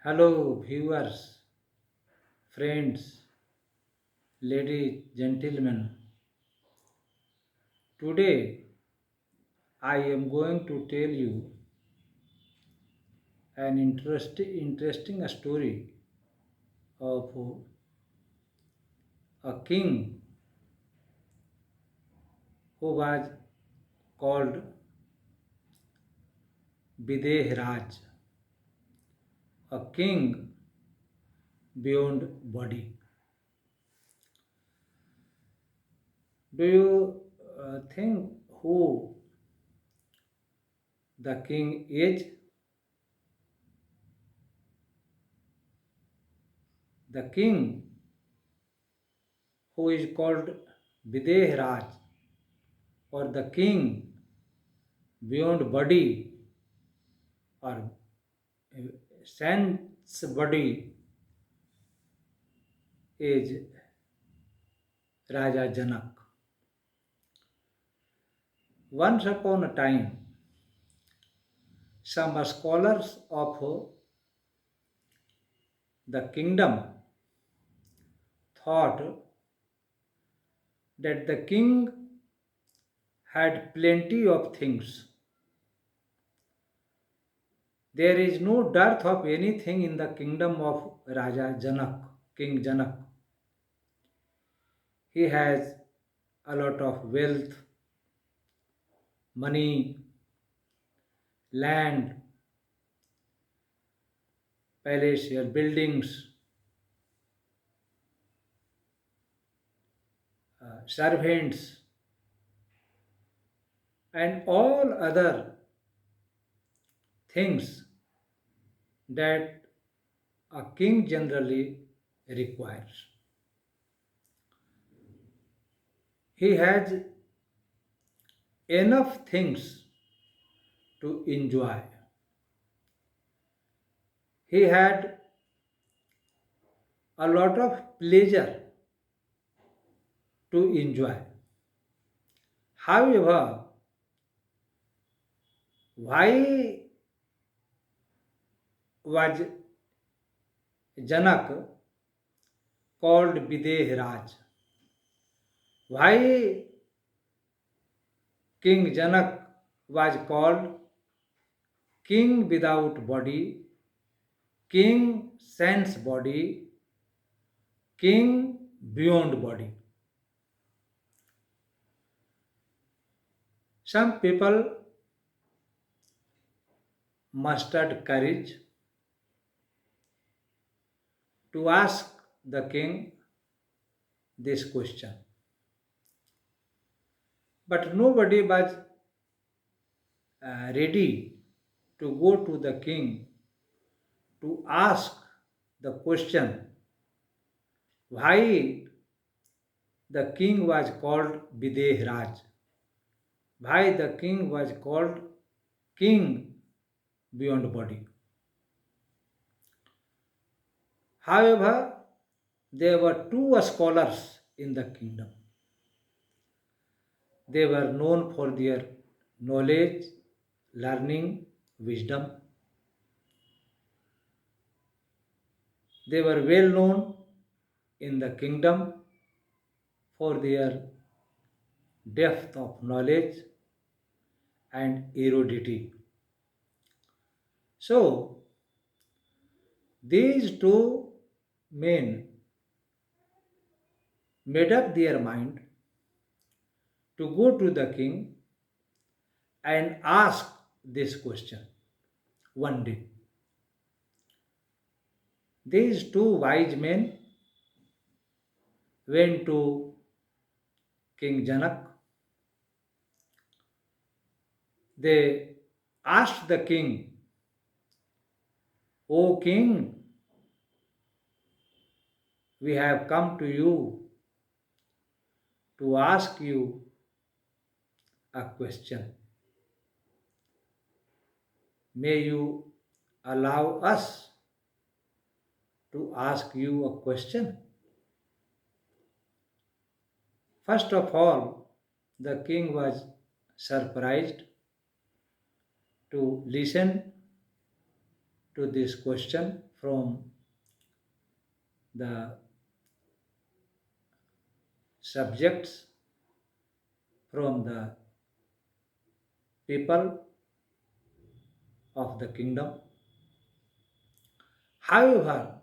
Hello, viewers, friends, ladies, gentlemen. Today I am going to tell you an interesting story of a king who was called Videh Raj, a king beyond body. Do you think who the king is? The king who is called Videh Raj or the king beyond body or sense body is Raja Janak. Once upon a time, some scholars of the kingdom thought that the king had plenty of things. There is no dearth of anything in the kingdom of Raja Janak, King Janak. He has a lot of wealth, money, land, palatial buildings, servants, and all other things that a king generally requires. He has enough things to enjoy. He had a lot of pleasure to enjoy. However, why was Janak called Videh Raj? Why King Janak was called king without body, king sense body, king beyond body? Some people mustered courage to ask the king this question. But nobody was ready to go to the king to ask the question why the king was called Videh Raj, why the king was called king beyond body. However, there were two scholars in the kingdom. They were known for their knowledge, learning, wisdom. They were well known in the kingdom for their depth of knowledge and erudity. So, these two men made up their mind to go to the king and ask this question one day. These two wise men went to King Janak. They asked the king, O king, we have come to you to ask you a question. May you allow us to ask you a question? First of all, the king was surprised to listen to this question from the subjects, from the people of the kingdom. However,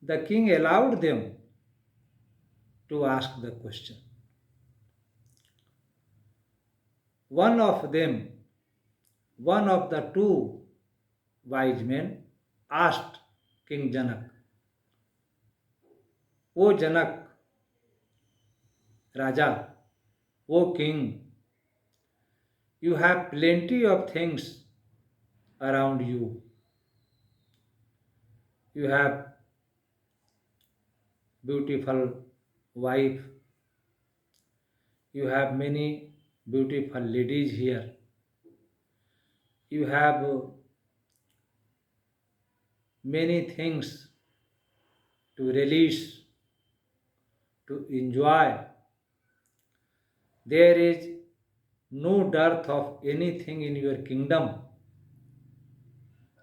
the king allowed them to ask the question. One of them, one of the two wise men, asked King Janak, O Janak, Raja, O king, you have plenty of things around you. You have beautiful wife, you have many beautiful ladies here. You have many things to release, to enjoy. There is no dearth of anything in your kingdom.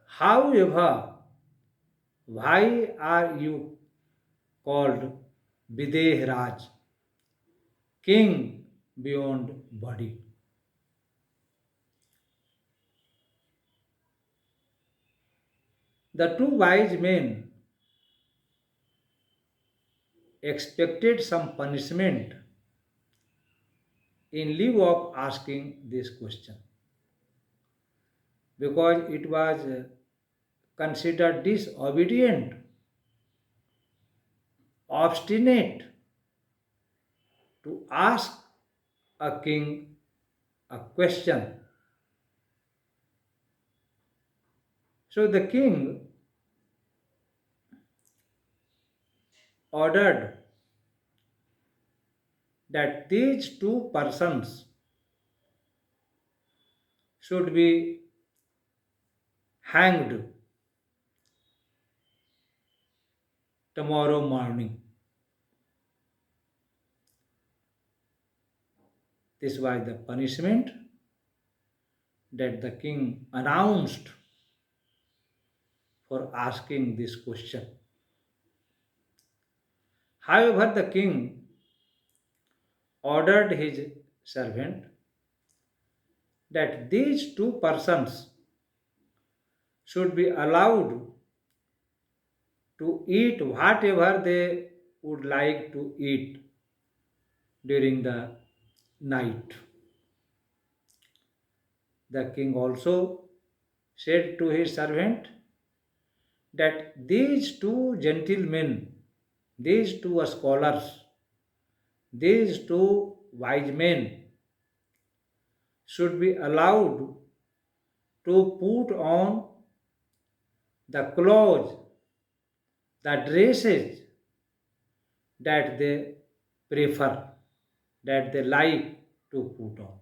However, why are you called Videh Raj, king beyond body? The two wise men expected some punishment in lieu of asking this question because it was considered disobedient, obstinate to ask a king a question. So the king ordered that these two persons should be hanged tomorrow morning. This was the punishment that the king announced for asking this question. However, the king ordered his servant that these two persons should be allowed to eat whatever they would like to eat during the night. The king also said to his servant that these two gentlemen, these two scholars, these two wise men should be allowed to put on the clothes, the dresses that they prefer, that they like to put on.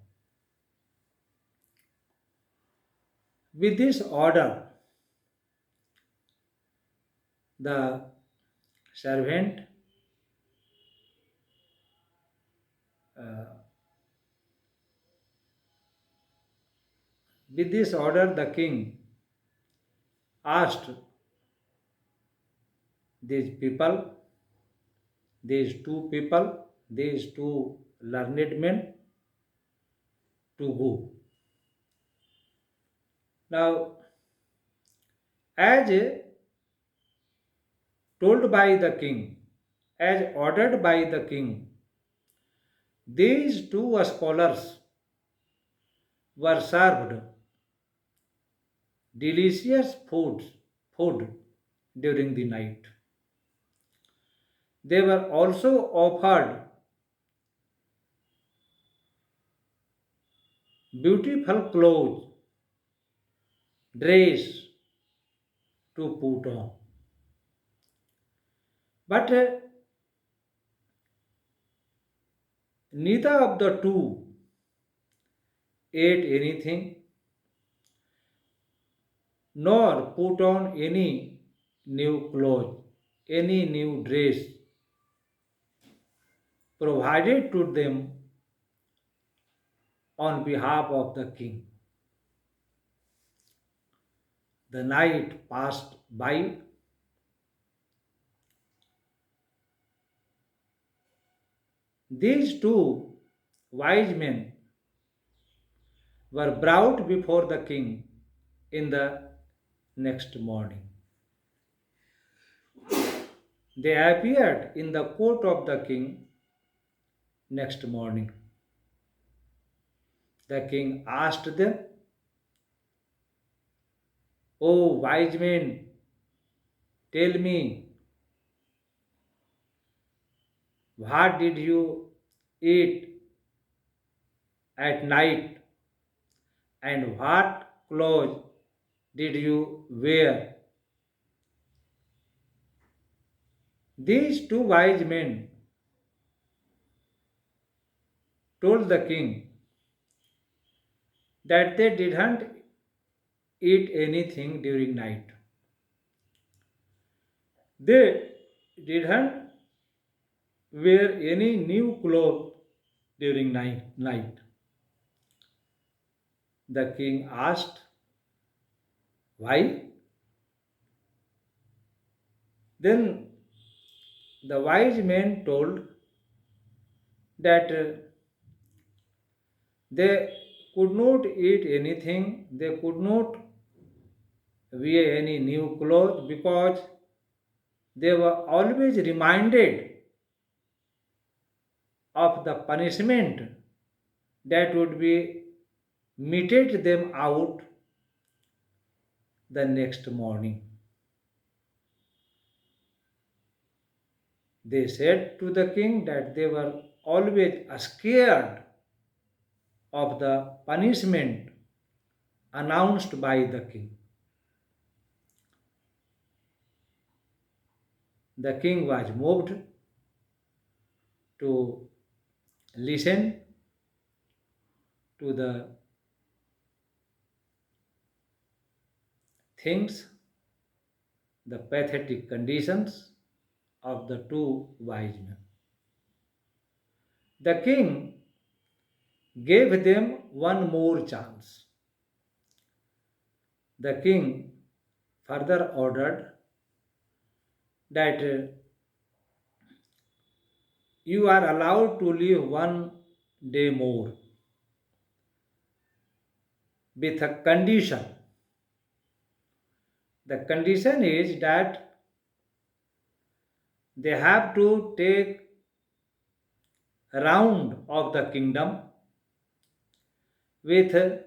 With this order, the servant uh, with this order the king asked these people, these two learned men to go. Now, as told by the king, as ordered by the king, these two scholars were served delicious food during the night. They were also offered beautiful clothes, dress to put on. But neither of the two ate anything nor put on any new clothes, any new dress provided to them on behalf of the king. The night passed by. These two wise men were brought before the king in the next morning. They appeared in the court of the king next morning. The king asked them, "O wise men, tell me, what did you eat at night, and what clothes did you wear?" These two wise men told the king that they didn't eat anything during night. They didn't wear any new clothes during night. The king asked, "Why?" Then the wise men told that they could not eat anything, they could not wear any new clothes because they were always reminded of the punishment that would be meted them out the next morning. They said to the king that they were always scared of the punishment announced by the king. The king was moved to listen to the things, the pathetic conditions of the two wise men. The king gave them one more chance. The king further ordered that you are allowed to live 1 day more with a condition. The condition is that they have to take a round of the kingdom with a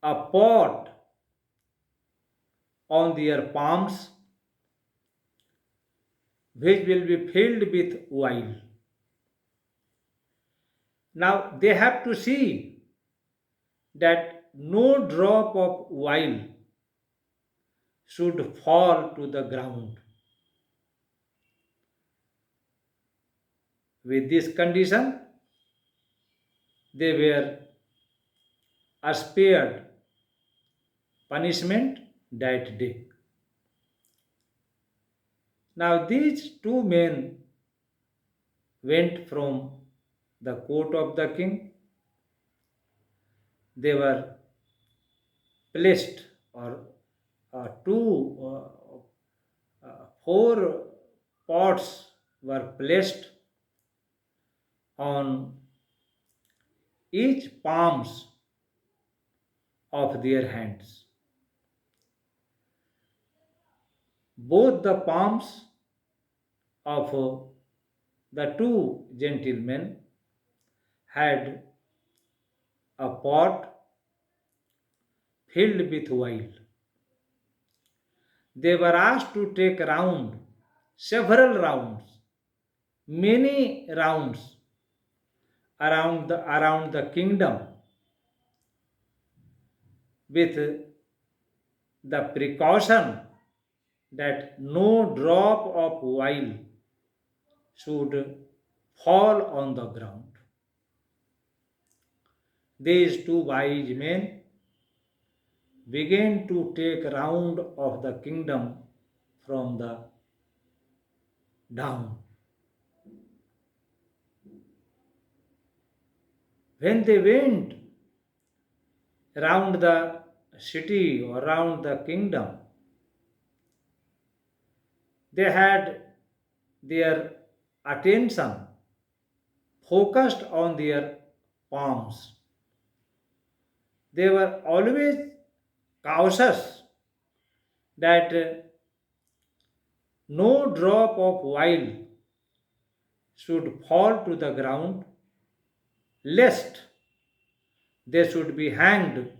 pot on their palms which will be filled with oil. Now they have to see that no drop of oil should fall to the ground. With this condition, they were spared punishment that day. Now these two men went from the court of the king. They were placed, or four pots were placed on each palms of their hands. Both the palms of the two gentlemen had a pot filled with oil. They were asked to take round, several rounds, many rounds around the kingdom with the precaution that no drop of oil should fall on the ground. These two wise men began to take round of the kingdom from the down. When they went round the city or around the kingdom, they had their attention focused on their palms. They were always cautious that no drop of oil should fall to the ground, lest they should be hanged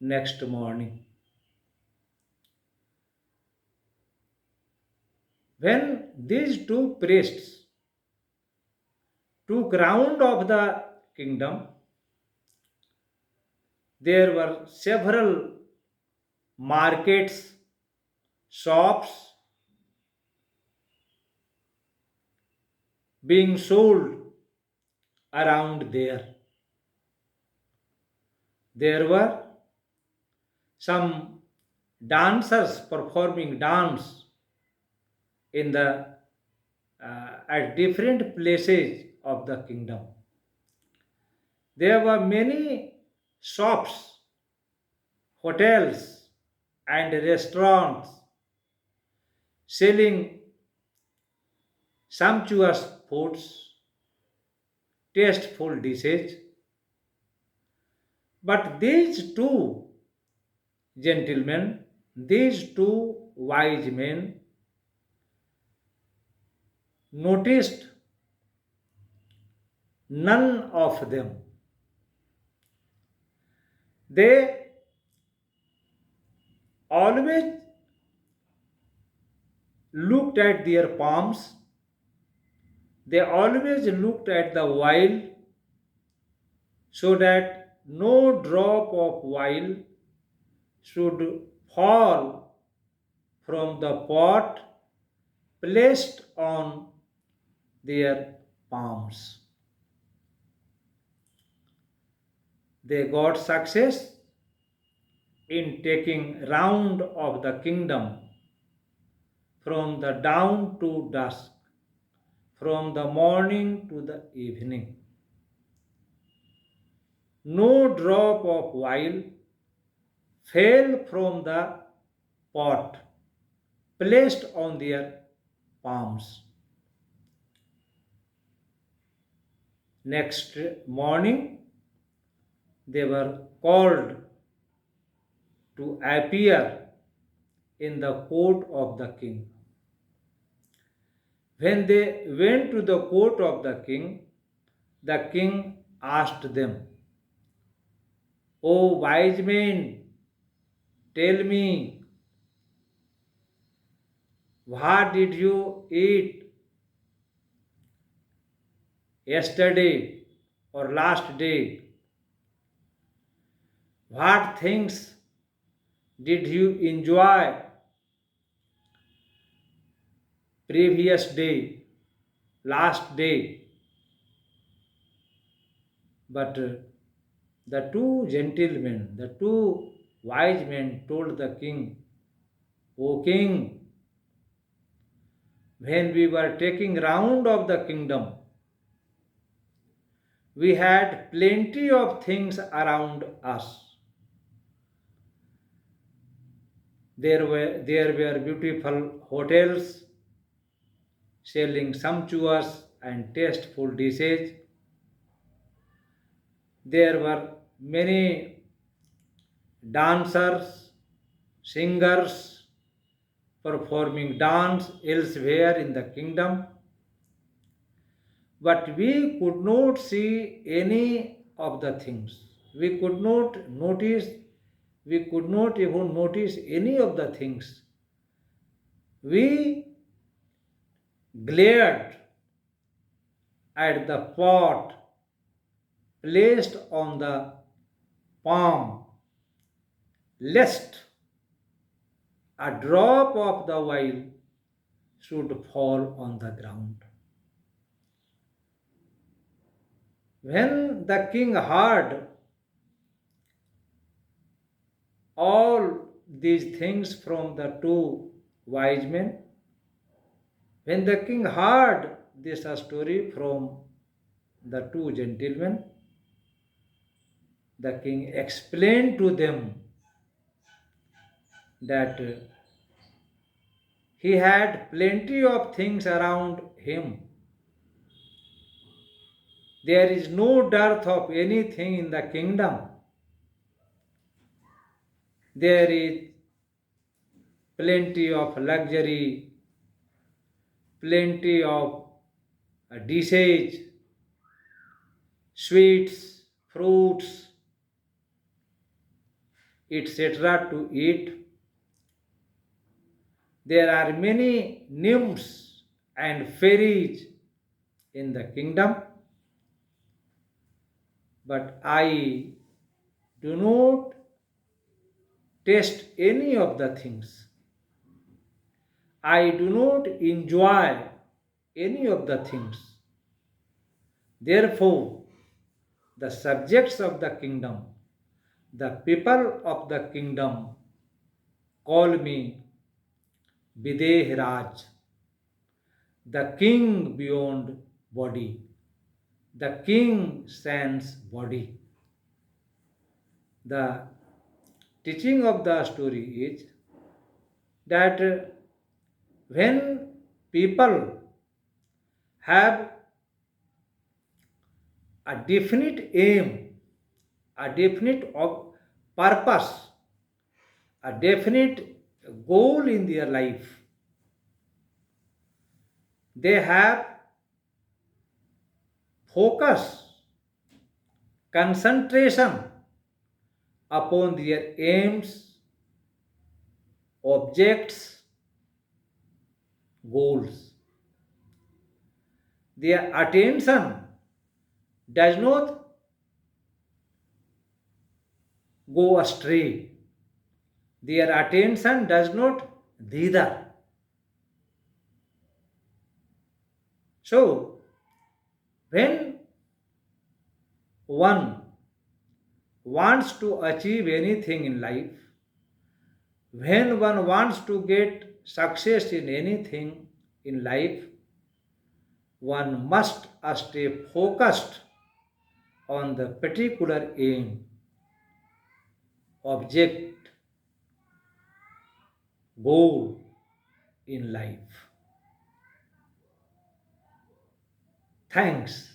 next morning. When these two priests took round of the kingdom, there were several markets, shops being sold around there. There were some dancers performing dance in the at different places of the kingdom. There were many shops, hotels, and restaurants selling sumptuous foods, tasteful dishes. But these two gentlemen, these two wise men, noticed none of them. They always looked at their palms, they always looked at the oil so that no drop of oil should fall from the pot placed on their palms. They got success in taking round of the kingdom from the dawn to dusk, from the morning to the evening. No drop of oil fell from the pot placed on their palms. Next morning, they were called to appear in the court of the king. When they went to the court of the king asked them, "O wise men, tell me, what did you eat yesterday or last day? What things did you enjoy previous day, last day?" But the two gentlemen, the two wise men told the king, "O king, when we were taking round of the kingdom, we had plenty of things around us. There were beautiful hotels selling sumptuous and tasteful dishes. There were many dancers, singers performing dance elsewhere in the kingdom. But we could not see any of the things. We could not notice, we could not even notice any of the things. We glared at the pot placed on the palm, lest a drop of the oil should fall on the ground." When the king heard all these things from the two wise men, when the king heard this story from the two gentlemen, The king explained to them that he had plenty of things around him. There is no dearth of anything in the kingdom. There is plenty of luxury, plenty of dishes, sweets, fruits, etc. to eat. There are many nymphs and fairies in the kingdom, but I do not taste any of the things. I do not enjoy any of the things. Therefore, the subjects of the kingdom, the people of the kingdom call me Videh Raj, the king beyond body, the king sans body. The teaching of the story is that when people have a definite aim, a definite purpose, a definite goal in their life, they have focus, concentration upon their aims, objects, goals. Their attention does not go astray. Their attention does not dither. So, when one wants to achieve anything in life, when one wants to get success in anything in life, one must stay focused on the particular aim, object, goal in life. Thanks.